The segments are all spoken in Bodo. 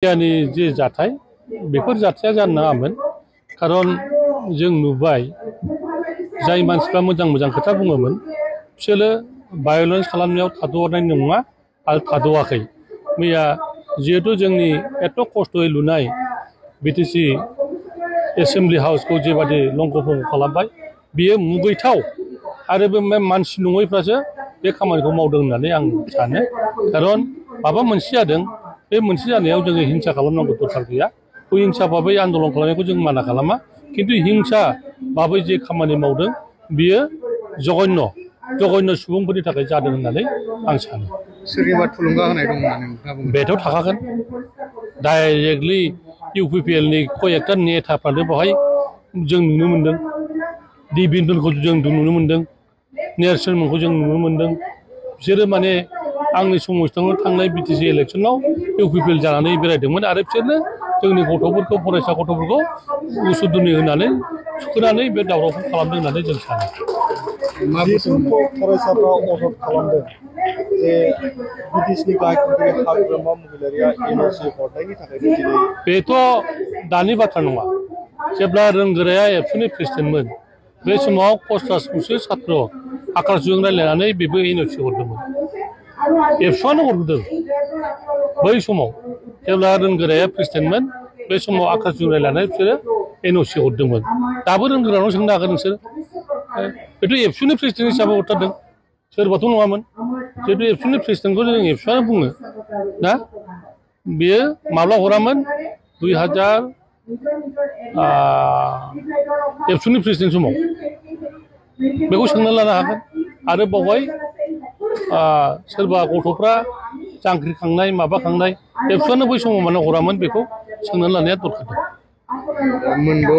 यानि जे जाथाय बेफोर जाथाया जानो नाङामोन खारन जों नुबाय जाय मानसिफ्रा मोजां मोजां खोथा बुङोमोन बिसोरो भायलेन्स खालामनायाव थाद'नाय नङा आरो थाद'आखै मैया जिहेतु जोंनि एथ' खस्थ'यै लुनाय बिटिसि एसेम्बलि हाउसखौ जेबादि लंख' खालामबाय बियो मुगैथाव आरो बे मानसि नङैफ्रासो बे खामानिखौ मावदों होननानै आं सानो खारन माबा मोनसे जादों बे मोनसे जानायाव जोङो हिंसा खालामनांगौ दरखार गैया हिंसा भाबै आन्दलन खालामनायखौ जों माना खालामा किन्तु हिंसा भाबै जे खामानि मावदों बियो जघन्य सुबुंफोरनि थाखाय जादों होननानै आं सानो सोरनिबा थुलुंगा होनाय दं होननानै नोंथाङा बुङो बेथ' थाखागोन डाइरेक्टलि इउपिपिएलनि कयेकटा नेताफ्रानो बेवहाय जों नुनो मोन्दों दिबिनफोरखौ जों नुनो मोन्दों नेरसोनमोनखौ जों नुनो मोन्दों बिसोरो माने आंनि समस्थियावनो थांनाय बिटिसि इलेक्सनाव इउपिपिएल जानानै बेरायदोंमोन आरो बिसोरनो जोंनि गथ'फोरखौ फरायसा गथ'फोरखौ उसुदुनि होनानै थुखोनानै बे दावरावखौ खालामदों होननानै जों सानो फरायसाफ्रा अजद खालामदों जे बिटिसिनि गाहाय खुंगिरि हाग्रामा महिलारिया एनअसि हरनायनि थाखाय बेथ' दानि बाथ्रा नङा जेब्ला रोंगोराया एबसुनि प्रेसिडेन्टमोन बे समाव 50 छात्र आकाशजों रायलायनानै बेबो एनअसि हरदोंमोन एबसुआनो हरदों बै समाव जेब्ला रोंगोराया प्रेसिडेन्टमोन बे समाव आकाशजों रायलायनानै बिसोरो एनअसि हरदोंमोन दाबो रोंगोरानाव सोंनो हागोन नोंसोर बेथ' एबसुनि प्रेसिडेन्ट हिसाबै हरथारदों सोरबाथ' नङामोन जिहेतु एबसुनि प्रेसिडेन्टखौ जों एबसुआनो बुङो ना बेयो माब्ला हरामोन 2000 एबसुनि प्रेसिडेन्ट समाव बेखौ सोंना लानो हागोन आरो बावहाय सोरबा गथ'फ्रा जांख्रिखांनाय माबाखांनाय एबसुआनो बै समाव मानो हरामोन बेखौ सोंनानै लानाया दरखार दं मोनद'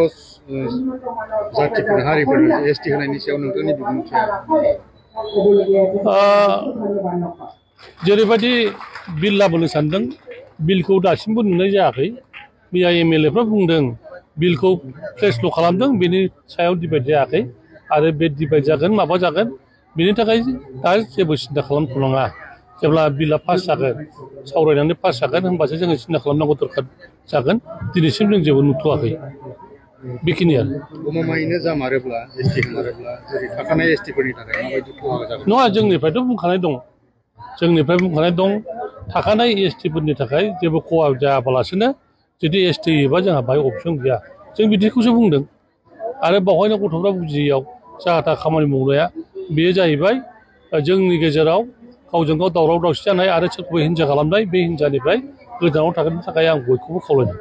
जातिफोर हारिफोर एसटि होनायनि सायाव नोंथांनि बिबुंथिया जेरैबायदि बिल लाबोनो सानदों बिलखौ दासिमबो नुनाय जायाखै मैया एमएलएफ्रा बुंदों बिलखौ फ्रेसल' खालामदों बेनि सायाव डिबेट जायाखै आरो बे डिबेट जागोन माबा जागोन बेनि थाखाय दा जेबो सिन्था खालामथ'नाङा जेब्ला बिलआ पास जागोन सावरायनानै पास जागोन होनबासो जोङो सिन्था खालामनांगौ दरखार जागोन दिनैसिम जों जेबो नुथ'वाखै बेखिनियानो गमामायैनो जामारोब्ला एसटि होमारोब्ला जेरै थाखानाय एसटिफोरनि थाखाय माबायदि खहा जागोन नङा जोंनिफ्रायथ' बुंखानाय दं थाखानाय एसटिफोरनि थाखाय जेबो खहा जायाबालासिनो जुदि एसटि होयोबा जोंहा बाहाय अपसन गैया जों बिदिखौसो बुंदों आरो बावहायनो गथ'फ्रा बुजियैयाव जाहाथा खामानि मावनाया बेयो जाहैबाय जोंनि गेजेराव गावजों गाव दावराव दावसि जानाय आरो सोरखौबा हिंसा खालामनाय बे हिंसानिफ्राय गोजानाव थागोननि थाखाय आं बयखौबो खावलायदों